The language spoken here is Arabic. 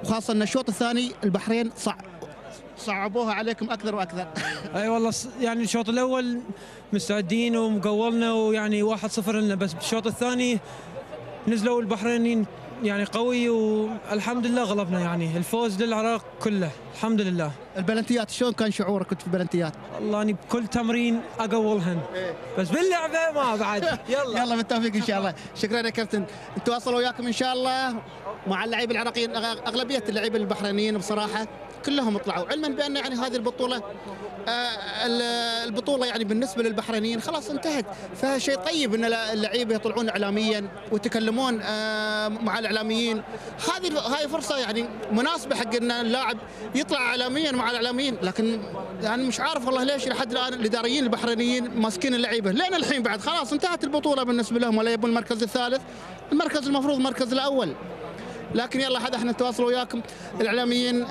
وخاصه ان الشوط الثاني البحرين صعبوها عليكم اكثر واكثر. اي والله يعني الشوط الاول مستعدين ومقولنا ويعني 1-0 لنا، بس بالشوط الثاني نزلوا البحرينيين يعني قوي والحمد لله غلبنا، يعني الفوز للعراق كله الحمد لله. البلنتيات شلون كان شعورك كنت في البلنتيات؟ والله اني بكل تمرين اقولهن بس باللعبه ما بعد. يلا بالتوفيق ان شاء الله. شكرا يا كابتن، نتواصل وياكم ان شاء الله مع اللاعبين العراقيين. اغلبيه اللاعبين البحرينيين بصراحه كلهم طلعوا، علما بان يعني هذه البطوله يعني بالنسبه للبحرينيين خلاص انتهت، فشيء طيب ان اللعيبه يطلعون اعلاميا ويتكلمون مع الاعلاميين. هاي فرصه يعني مناسبه حق ان اللاعب يطلع اعلاميا مع الاعلاميين، لكن يعني مش عارف والله ليش لحد الان الاداريين البحرينيين ماسكين اللعيبه لين الحين بعد، خلاص انتهت البطوله بالنسبه لهم، ولا يبون المركز الثالث، المركز المفروض المركز الاول. لكن يلا هذا احنا نتواصل وياكم الاعلاميين